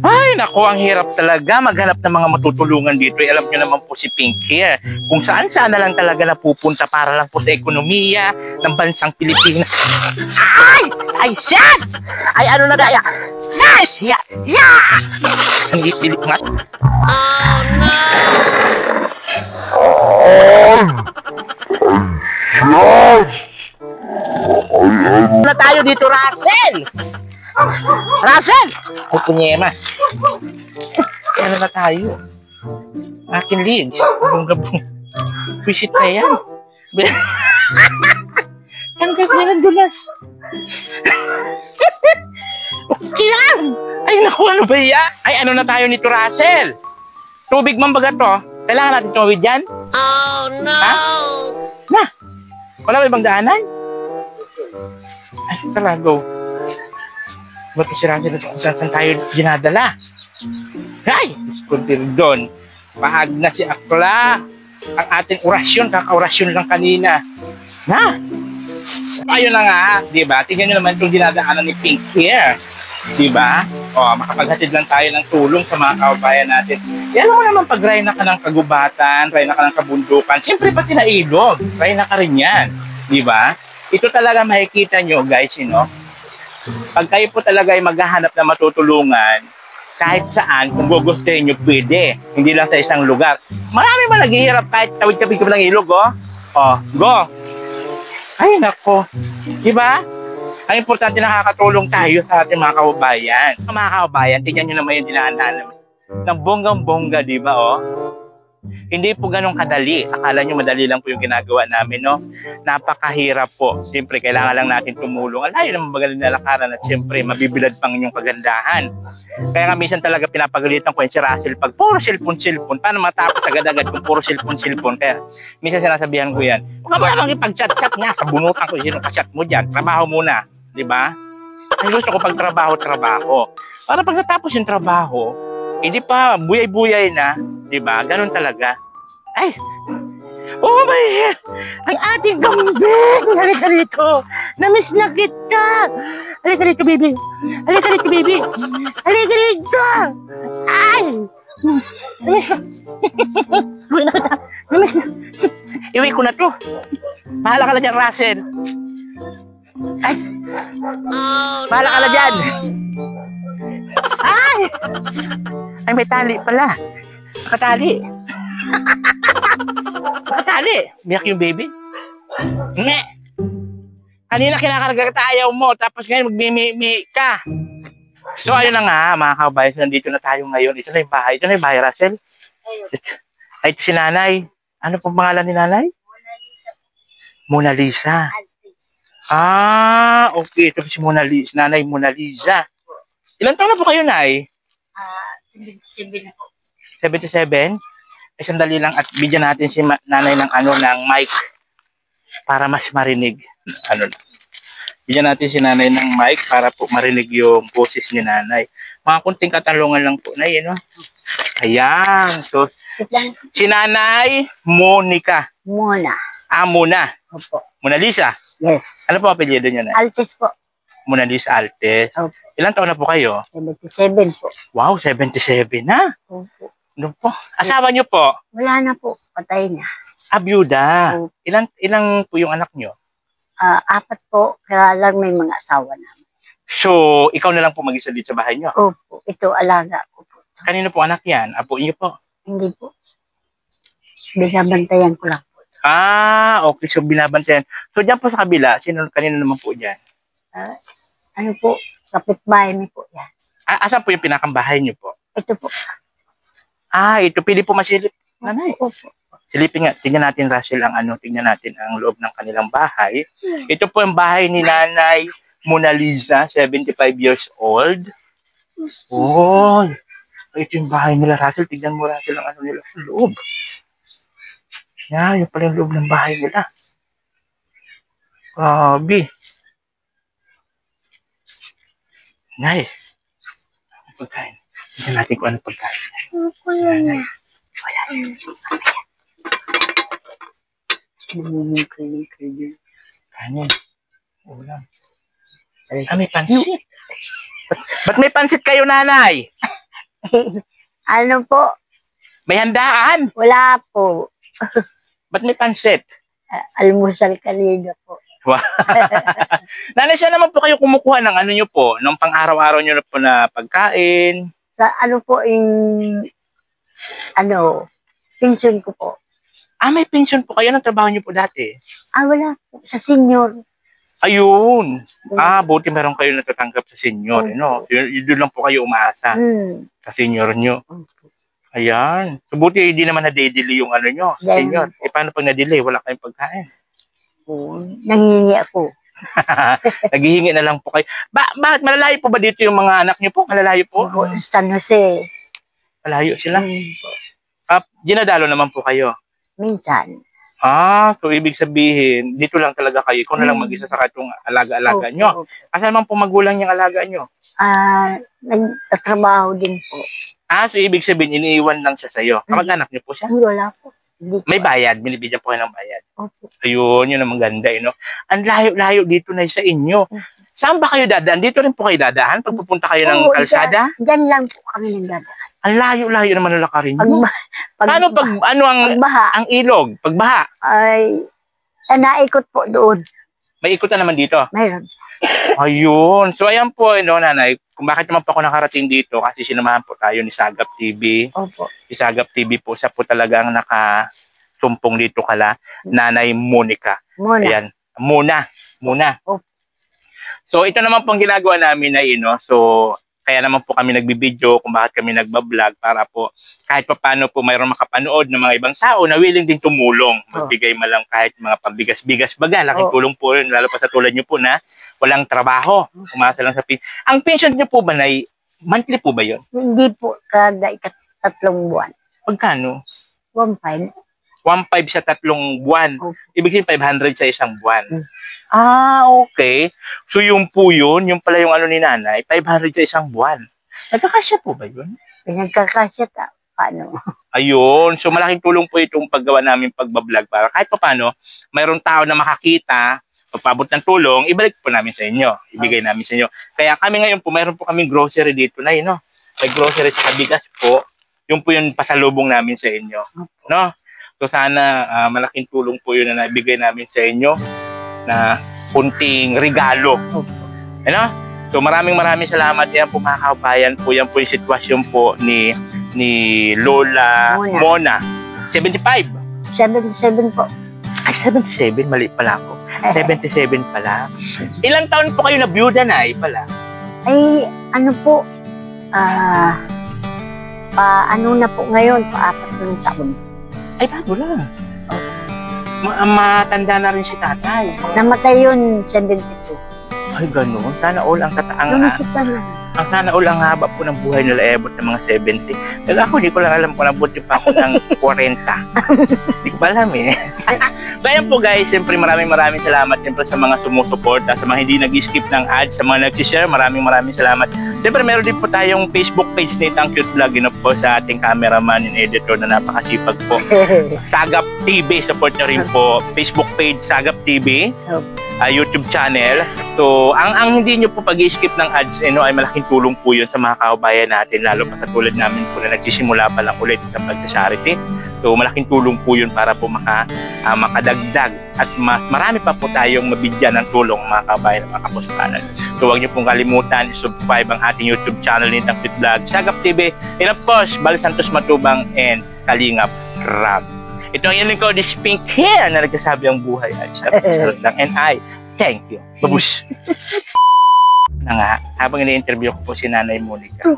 Ay, nako, ang hirap talaga maghanap ng mga matutulungan dito. Alam niyo naman po si Pinky, kung saan-saan na lang talaga napupunta para lang po sa ekonomiya ng bansang Pilipinas. Ay! Ay, shit! Ay, ano na daya? Yes! Yeah! Yeah! Ang ipilit nga. Oh, no! Na tayo dito, Russell! Russell! Ay, punyema. Ano na tayo? Akin leads. Gabong-gabong. Visit na yan. Hanggang na ng dulas. Okay lang. Ay, naku, ano ba yan? Ay, ano na tayo nito, Russell? Tubig man baga to? Kailangan natin tumawid yan? Oh, no! Ha? Na? Wala ba ibang daanan? Ay, tara, go. Ba't si Russell saan tayo dinadala? Ay! Diskuntir doon. Pahag na si Akla. Ang ating orasyon, kaka-orasyon lang kanina. Na? Ayun na nga, di ba? Tingnan nyo naman itong dinadaanan ni Pink here. Di ba? O, makapaghatid lang tayo ng tulong sa mga kababayan natin. Alam mo naman, pag rayna ka ng kagubatan, rayna ka ng kabundukan, siyempre pati na ilog, rayna ka rin yan. Di ba? Ito talaga makikita nyo, guys, pag kayo po talaga ay maghahanap na matutulungan, kahit saan, kung gugustuhin nyo, pwede. Hindi lang sa isang lugar. Marami ba naghihirap kahit tawid-kapit ka ng ilog, oh? Oh, go! Ay, nako. Diba? Ang importante, nakakatulong tayo sa ating mga kababayan. Mga kababayan, tingnan nyo naman yung dinaanan naman. Ng bonggang-bongga, diba, oh? Hindi po ganun kadali. Akala nyo madali lang po yung ginagawa namin, no? Napakahirap po. Siyempre, kailangan lang natin tumulong. Alayo naman magaling na lakaran at siyempre, mabibilad pang inyong kagandahan. Kaya nga minsan talaga pinapagalitan ko yung si Russell pag puro cellphone. Paano matapos agad-agad kung puro cellphone? Kaya minsan sinasabihan ko yan. Huwag mo namang ipag-chat-chat nga. Sabunutan ko sino ka-chat mo dyan. Trabaho muna. Diba? Ay, gusto ko pag trabaho. Para pag natapos yung trabaho, hindi pa buyay-buyay na, 'di ba? Ganun talaga. Ay. Oh my God. Ang ating kambing. Halika rito. Na-miss na kita. Halika rito, baby. Halika rito, baby. Halika rito. Ay. Na-miss na. Iwi ko na 'to. Bahala ka na dyan, Russell. Ay. Bahala ka na dyan. Ay! Ay, may tali pala. Nakatali. Nakatali. Biyak yung baby. Nge! Kanina kinakarga ka ayaw mo, tapos ngayon magmimi ka. So, ayun na nga, mga kabayan, nandito na tayo ngayon. Ito na yung bahay. Ito na yung bahay, Russell. Ay, ito si nanay. Ano pong pangalan ni nanay? Mona Lisa. Ah, okay. Ito si Mona Lisa. Nanay Mona Lisa. Ilan taon na po kayo, Nay? 77 na po. 77? Ay, sandali lang at bigyan natin si nanay ng ng mic para mas marinig. Bigyan natin si nanay ng mic para po marinig yung boses ni nanay. Mga kunting katanungan lang po, Nay, no? Ayan. So, si Nanay Monica. Mona. Ah, Mona. Opo. Mona Lisa? Yes. Ano po apelyido niya, Nay? Altes po. Mona Lisa Altes. Opo. Ilan taon na po kayo? 77 po. Wow, 77 na. Opo. Ano po? Asawa niyo po? Wala na po. Patay na. Byuda. Opo. Ilang po yung anak niyo? 4 po. Kaya lang may mga asawa na. So, ikaw na lang po mag-isa dito sa bahay niyo? Opo. Ito alaga ko po. Kanino po anak yan? Apo niyo po? Hindi po. Binabantayan ko lang po. Ah, okay. So, binabantayan. So, dyan po sa kabila, kanino naman po dyan? Ano po? Kapitbahay niyo po yan. Asan po yung pinakambahay niyo po? Ito po. Ah, ito. Pili po masilip. Nanay. Opo. Silipin nga. Tingnan natin, Russell, tingnan natin ang loob ng kanilang bahay. Ito po yung bahay ni Nanay Mona Lisa, 75 years old. Oh, ito yung bahay nila, Russell. Tignan mo, Russell, ang nila sa loob. Yan, yung pala yung loob ng bahay nila. Grabe. Nice. Pagkain. Tignan natin kung ano pagkain. Wala. Kanin. Ulam. May pansit. Ba't may pansit kayo, nanay? Ano po? May handaan. Wala po. Ba't may pansit? Almusal kanina po. Nanay, saan naman po kayo kumukuha ng ano nyo po? Ng pang-araw-araw nyo na po na pagkain? Sa ano po yung pension ko po. May pension po kayo. Anong trabaho nyo po dati? Wala po. Sa senior. Ayun. Buti meron kayo natatanggap sa senior. No? Doon lang po kayo umaasa sa senior nyo. Ayan. So, buti hindi naman na-delay yung ano nyo, senior. Paano pag na-delay? Wala kayong pagkain. Nangingi ako. Naghihingi na lang po kayo. Bakit? Malalayo po ba dito yung mga anak nyo po? Malalayo po? San Jose. Malayo sila? Dinadalo naman po kayo? Minsan. So ibig sabihin, dito lang talaga kayo. Ikaw na lang mag-isa sa katong alaga-alaga nyo. Kasi naman po magulang yung alaga nyo? Nagtatrabaho din po. So ibig sabihin, iniiwan lang siya sa'yo. Kamag-anak niyo po siya? Wala po. May bayad, binibigyan po kayo ng bayad. Opo. Ayun, yun ang maganda, no? Ang layo-layo dito na sa inyo. Saan ba kayo dadaan? Dito rin po kayo dadaan? Pag pupunta kayo ng kalsada? Diyan lang po kami nagdadaan. Ang layo-layo naman ng lakarin nyo. Paano ang ilog? Pagbaha? Naikot po doon. May ikutan naman dito? Mayroon. Ayun. So, ayan po, nanay, kung bakit naman po ako nakarating dito, kasi sinamahan po tayo ni Sagap TV. Opo. Si Sagap TV po, siya po talagang nakatumpong dito kala, Nanay Monica. Ayan. Muna. Opo. So, ito naman pong ginagawa namin na so, kaya naman po kami nagbibideo kung bakit kami nagbablog para po kahit pa paano po mayroong makapanood ng mga ibang tao na willing din tumulong. Magbigay malang kahit mga pambigas-bigas baga. Laking tulong po yun, lalo pa sa tulad nyo po na walang trabaho. Umasa lang sa pension. Ang pension nyo po ba na monthly po ba yun? Hindi po, kada 3 buwan. Magkano? 1.5. 1.5 sa 3 buwan. Ibig sabihin 500 sa isang buwan. Okay. So yung po yun, yung pala yung ano ni nanay, 500 sa isang buwan. Nagkakasya po ba yun? Nagkakasya paano? Ayun. So malaking tulong po itong paggawa namin pagbablog para kahit pa paano, mayroong tao na makakita, pagpabot ng tulong, ibalik po namin sa inyo. Ibigay namin sa inyo. Kaya kami ngayon po, mayroon po kaming grocery dito na no? May grocery sa bigas po. Yung po yung pasalubong namin sa inyo. No? So sana malaking tulong po yun na naibigay namin sa inyo na kunting regalo. Ano? So maraming salamat. Yan po mga kabayan po. Yan po yung sitwasyon po ni Lola Mona. 75? 77 po. 77? Mali pala ako. 77 pala. Ilang taon po kayo na byuda na pala? Ano po, ano na po ngayon, 4 taon. Bago lang. Matanda na rin si tatay. Namatay yun, 72. Ganun. Sana all ang ang sana all ang haba po ng buhay nila ebot ng mga 70. Dahil ako, hindi ko lang alam kung nabuti pa ako ng 40. Hindi ko ba alam So ayan po guys, siyempre maraming salamat siyempre sa mga sumusuporta, sa mga hindi nag-skip ng ads, sa mga nag-share, maraming salamat. Siyempre meron din po tayong Facebook page ni Tang Cute Vlog, po sa ating cameraman and editor na napakasipag po. Sagap TV, support nyo rin po. Facebook page, Sagap TV. YouTube channel. So, ang hindi nyo po pag-skip ng ads ay malaking tulong po yun sa mga kababayan natin, lalo pa sa tulad namin po na nagsisimula pa lang ulit sa pag-charity. So, malaking tulong po yun para po makadagdag at marami pa po tayong mabigyan ng tulong mga kababayan at mga kapuskanan. So, huwag nyo pong kalimutan i-subscribe ang ating YouTube channel ni Tang Cute Vlog, Sagap TV, and of course, Bal Santos Matubang and Kalingap Rab. Ito ang inyong ko, this pink hair na nagkasabi ang buhay at sarot lang. And I, thank you. Babush! Na nga, habang ini-interview ko po si Nanay Monica.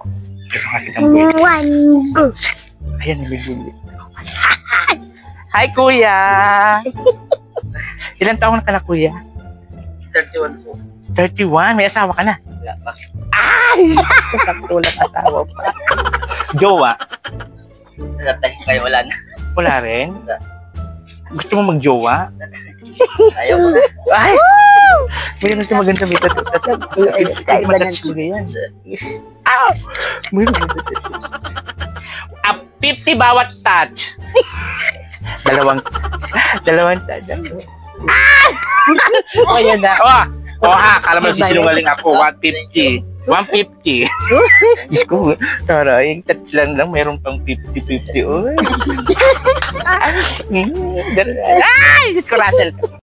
Ayan, nabibili. Hi, Kuya! Ilan taon ka na, Kuya? 31 po. 31? May asawa ka na? Wala pa. Ay! Saktulang asawa pa. Jowa? Natay kayo, wala na. Wala rin? Gusto mo mag-jowa? Ayaw mo na. Ay! Mayroon siya maganda may tattoo. Kaiba ng yan. Ow! Mayroon maganda. 50 bawat touch. Dalawang touch. Ah! O, yan na. Kala mo sinungaling ako. 150. 150. Diyos ko, taray, tatlan lang, meron pang 50-50. Oy. Ay, Diyos ko, Russell.